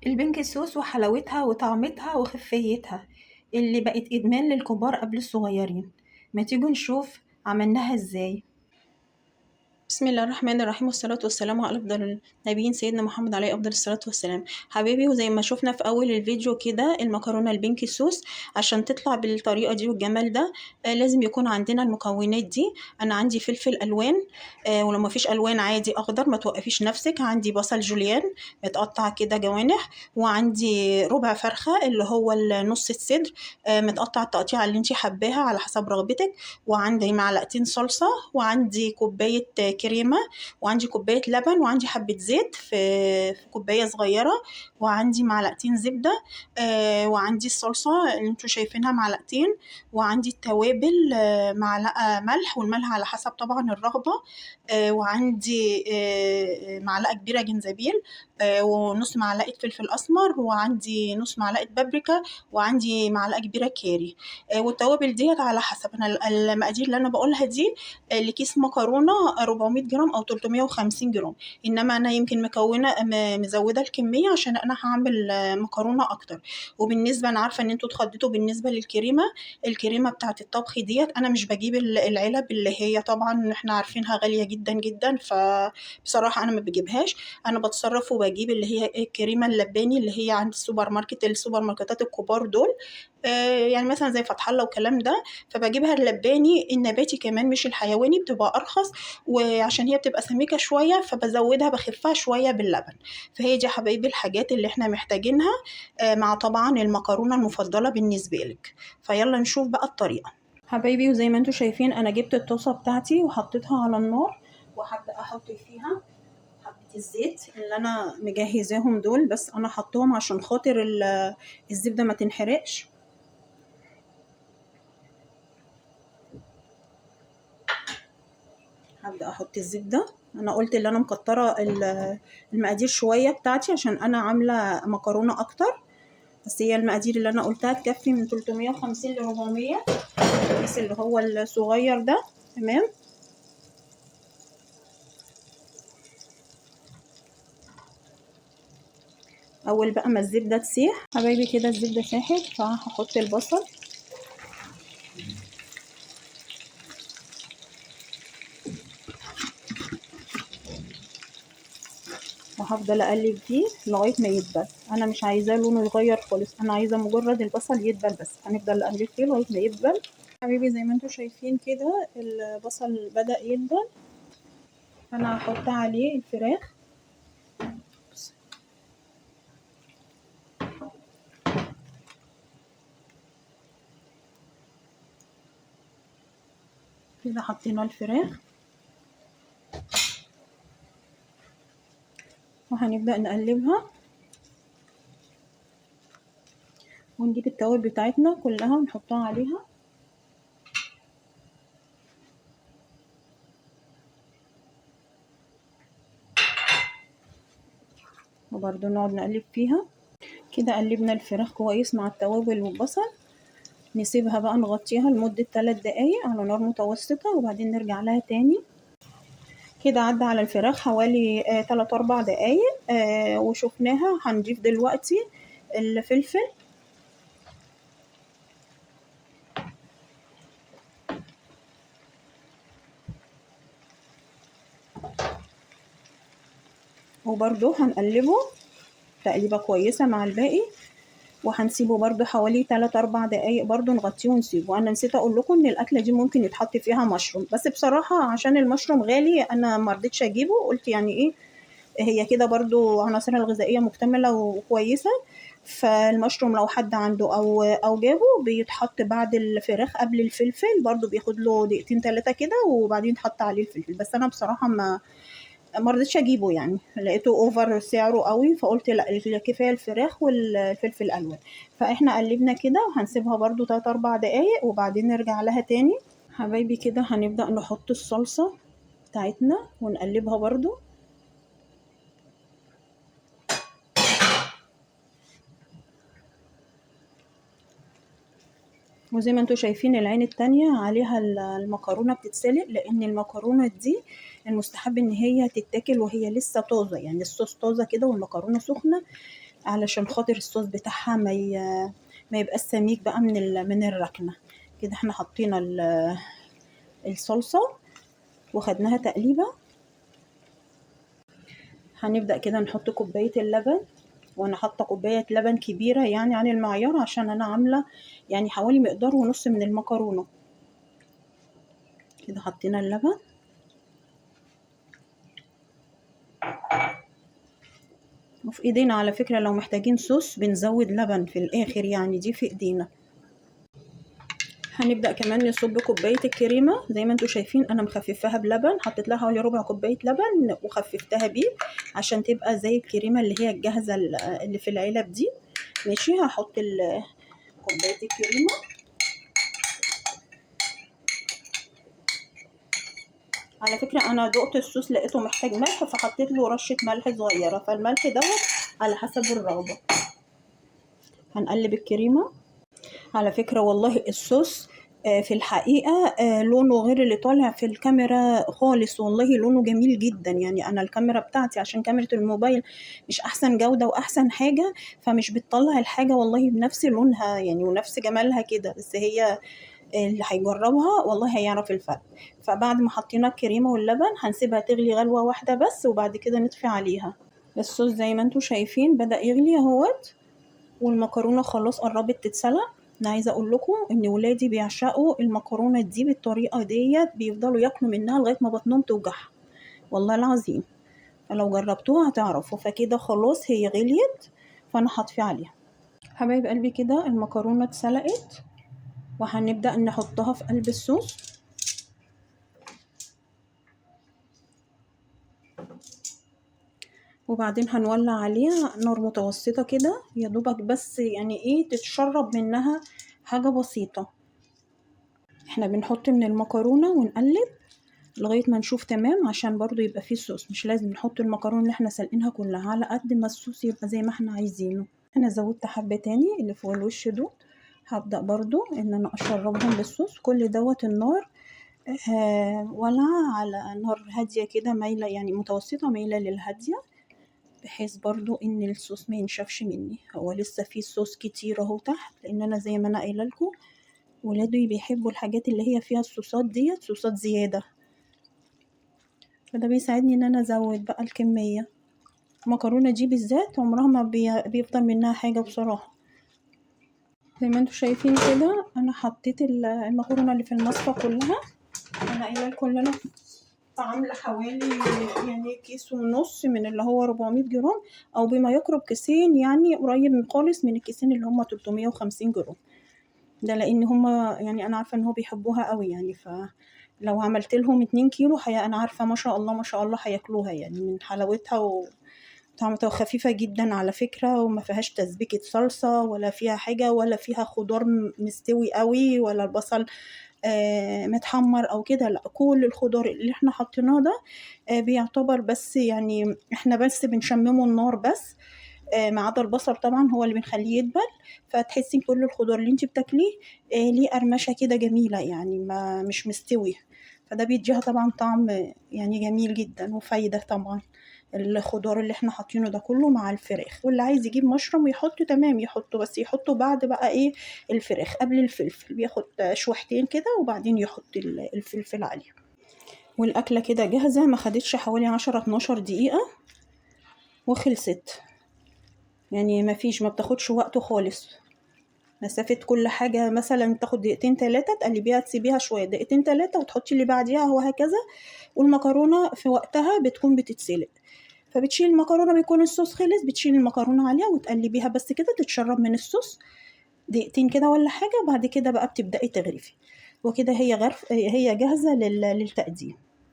البنك السوس وحلاوتها وطعمتها وخفيتها اللي بقت إدمان للكبار قبل الصغيرين. ما تيجوا نشوف عملناها ازاي. بسم الله الرحمن الرحيم، والصلاة والسلام على أفضل النبيين سيدنا محمد عليه أفضل الصلاة والسلام. حبيبي، وزي ما شفنا في أول الفيديو كده المكرونة البنك صوص عشان تطلع بالطريقة دي والجمال ده لازم يكون عندنا المكونات دي. أنا عندي فلفل ألوان، ولو ما فيش ألوان عادي أخضر، ما توقفيش نفسك. عندي بصل جوليان متقطع كده جوانح، وعندي ربع فرخة اللي هو نص الصدر متقطع التقطيعة اللي انتي حباها على حسب رغبتك، وعندي معلقتين صلصة، وعندي كوباية كريمة، وعندي كوباية لبن، وعندي حبة زيت في كوباية صغيرة، وعندي معلقتين زبدة، وعندي الصلصة اللي انتوا شايفينها معلقتين، وعندي التوابل معلقة ملح، والملح على حسب طبعا الرغبة، وعندي معلقة كبيرة جنزبيل، ونص معلقة فلفل أسمر، وعندي نص معلقة بابريكا، وعندي معلقة كبيرة كاري. والتوابل ديت على حسب. أنا المقادير اللي أنا بقولها دي لكيس مكرونة 400 جرام أو 350 جرام، إنما أنا يمكن مزودة الكمية عشان أنا هعمل مكرونة أكتر. وبالنسبة أنا عارفة إن انتوا اتخضيتوا بالنسبة للكريمة. الكريمة بتاعة الطبخ ديت أنا مش بجيب العلب اللي هي طبعا احنا عارفينها غالية جدا جدا، فبصراحة أنا ما بجيبهاش. أنا بتصرف وبجيب اللي هي الكريمة اللباني اللي هي عند السوبر ماركتات الكبار دول، يعني مثلا زي فتح الله والكلام ده. فبجيبها اللباني النباتي كمان مش الحيواني، بتبقى ارخص، وعشان هي بتبقى سميكه شويه فبزودها بخفها شويه باللبن. فهي دي يا حبايبي الحاجات اللي احنا محتاجينها مع طبعا المكرونه المفضله بالنسبه لك. فيلا نشوف بقى الطريقه حبايبي. وزي ما انتوا شايفين انا جبت الطاسه بتاعتي وحطيتها على النار، وهبدا احط فيها حبه الزيت اللي انا مجهزاهم دول، بس انا حطهم عشان خاطر الزبده ما تنحرقش. هبدأ أحط الزبدة. أنا قلت اللي أنا مكترة المقادير شوية بتاعتي عشان أنا عاملة مكرونة أكتر، بس هي المقادير اللي أنا قلتها تكفي من 350 ل 400، الكيس اللي هو الصغير ده. تمام. أول بقى ما الزبدة تسيح حبايبي كده، الزبدة ساحت، فهحط البصل، وهفضل اقلب فيه لغايه ما يدبل. انا مش عايزاه لونه يغير خالص، انا عايزه مجرد البصل يدبل بس. هنفضل نقلب فيه لغايه ما يدبل حبيبي. زي ما انتوا شايفين كده البصل بدأ يدبل، انا هحط عليه الفراخ. كده حطينا الفراخ، وهنبدأ نقلبها، ونجيب التوابل بتاعتنا كلها ونحطها عليها، وبرضو نقعد نقلب فيها كده. قلبنا الفراخ كويس مع التوابل والبصل، نسيبها بقى نغطيها لمدة 3 دقايق على نار متوسطة، وبعدين نرجع لها تاني. كده عدى على الفراخ حوالي 3-4 دقايق وشفناها. هنضيف دلوقتي الفلفل، وبرضو هنقلبه تقليبة كويسة مع الباقي، وهنسيبه برضو حوالي 3-4 دقايق برضو نغطيه ونسيبه. انا نسيت اقول لكم ان الاكله دي ممكن يتحط فيها مشروم، بس بصراحه عشان المشروم غالي انا ما رضيتش اجيبه. قلت يعني ايه، هي كده برضو عناصرها الغذائيه مكتمله وكويسه. فالمشروم لو حد عنده او جابه بيتحط بعد الفراخ قبل الفلفل، برضو بياخد له 2-3 كده وبعدين يتحط عليه الفلفل. بس انا بصراحه ما رضيتش اجيبه، يعني لقيته اوفر سعره قوي، فقلت لا كفايه الفراخ والفلفل الالوان. فاحنا قلبنا كده وهنسيبها برضو 3-4 دقايق وبعدين نرجع لها تاني حبايبي. كده هنبدأ نحط الصلصة بتاعتنا ونقلبها برضو. وزي ما انتوا شايفين العين التانية عليها المكرونة بتتسلق، لان المكرونة دي المستحب ان هي تتاكل وهي لسه طازة، يعني الصوص طازة كده والمكرونة سخنة. علشان خاطر الصوص بتاعها ما يبقاش سميك بقى من الركنة. كده احنا حطينا الصلصة وخدناها تقليبة. هنبدأ كده نحط كوباية اللبن، وانا حاطه كوبايه لبن كبيره يعني عن المعيار، عشان انا عامله يعني حوالي مقدار ونص من المكرونه. كده حطينا اللبن، وفي ايدينا على فكره لو محتاجين صوص بنزود لبن في الاخر، يعني دي في ايدينا. هنبدا كمان نصب كوبايه الكريمه زي ما انتم شايفين، انا مخففاها بلبن، حطيت لها حوالي ربع كوبايه لبن وخففتها بيه عشان تبقى زي الكريمه اللي هي الجاهزه اللي في العلب دي. ماشي، هحط كوبايه الكريمه. على فكرة أنا دقت الصوص لقيته محتاج ملح، فحطيت له رشة ملح صغيرة، فالملح دوت على حسب الرغبة. هنقلب الكريمة. على فكرة والله الصوص في الحقيقة لونه غير اللي طالع في الكاميرا خالص، والله لونه جميل جدا. يعني أنا الكاميرا بتاعتي عشان كاميرا الموبايل مش أحسن جودة وأحسن حاجة، فمش بتطلع الحاجة والله بنفس لونها يعني ونفس جمالها كده، بس هي اللي هيجربها والله هيعرف الفرق. فبعد ما حطينا الكريمة واللبن هنسيبها تغلي غلوة واحدة بس، وبعد كده نطفي عليها. الصوص زي ما انتوا شايفين بدأ يغلي اهوت، والمكرونة خلاص قربت تتسلق. انا عايزة اقول لكم ان ولادي بيعشقوا المكرونة دي بالطريقة ديت، بيفضلوا ياكلوا منها لغاية ما بطنهم توجعها والله العظيم. فلو جربتوها هتعرفوا. فكده خلاص هي غليت، فانا هطفي عليها. حبايب قلبي كده المكرونة اتسلقت، وهنبدأ نحطها في قلب الصوص. وبعدين هنولع عليها نار متوسطة كده يا دوبك، بس يعني ايه تتشرب منها حاجة بسيطة. احنا بنحط من المكرونة ونقلب لغاية ما نشوف تمام، عشان برضو يبقى فيه صوص. مش لازم نحط المكرونة اللي احنا سلقينها كلها، على قد ما الصوص يبقى زي ما احنا عايزينه. انا زودت حبة تاني اللي فوق الوش دول، هبدأ برضو ان انا اشربهم بالصوص. كل دوت النار ولع على نار هادية كده، مايلة يعني متوسطة مايلة للهادية، بحيث برضو ان الصوص ما ينشفش مني. هو لسه فيه صوص كتير اهو تحت، لان انا زي ما انا قايله لكم ولادي بيحبوا الحاجات اللي هي فيها الصوصات ديت، صوصات زياده، فده بيساعدني ان انا ازود بقى الكميه. المكرونه دي بالذات عمرها ما بيفضل منها حاجه بصراحه. زي ما انتم شايفين كده انا حطيت المكرونه اللي في المصفى كلها. انا قايله لكم ان انا عامله حوالي يعني كيس ونص من اللي هو 400 جرام، او بما يقرب كيسين، يعني قريب من خالص من الكيسين اللي هم 350 جرام. ده لان هم يعني انا عارفه ان هو بيحبوها قوي يعني، فلو عملت لهم 2 كيلو انا عارفه ما شاء الله ما شاء الله هياكلوها يعني من حلاوتها. وطعمتها خفيفه جدا على فكره، وما فيهاش تسبيكه صلصه ولا فيها حاجه، ولا فيها خضار مستوي قوي، ولا البصل متحمر او كده. لا، كل الخضار اللي احنا حطيناه ده بيعتبر بس يعني احنا بس بنشممه النار بس، ما عدا البصل طبعا هو اللي بنخليه يدبل. فتحسي كل الخضار اللي انت بتاكليه ليه قرمشه كده جميله، يعني ما مش مستوي. فده بيديها طبعا طعم يعني جميل جدا وفايده طبعا. الخضار اللي احنا حاطينه ده كله مع الفراخ، واللي عايز يجيب مشروم يحطه تمام يحطه، بس يحطه بعد بقى ايه الفراخ قبل الفلفل، بياخد شويحتين كده وبعدين يحط الفلفل عليه. والاكله كده جاهزه، ما خدتش حوالي 10-12 دقيقه وخلصت. يعني ما بتاخدش وقت خالص. مسافة كل حاجة مثلا تاخد دقيقتين 3، تقلبيها تسيبيها شوية دقيقتين 3 وتحطي اللي بعديها وهكذا. والمكرونة في وقتها بتكون بتتسلق، فبتشيل المكرونة بيكون الصوص خلص، بتشيل المكرونة عليها وتقلبيها بس كده تتشرب من الصوص دقيقتين كده ولا حاجة. بعد كده بقى بتبدأي تغرفي، وكده هي جاهزة للتقديم.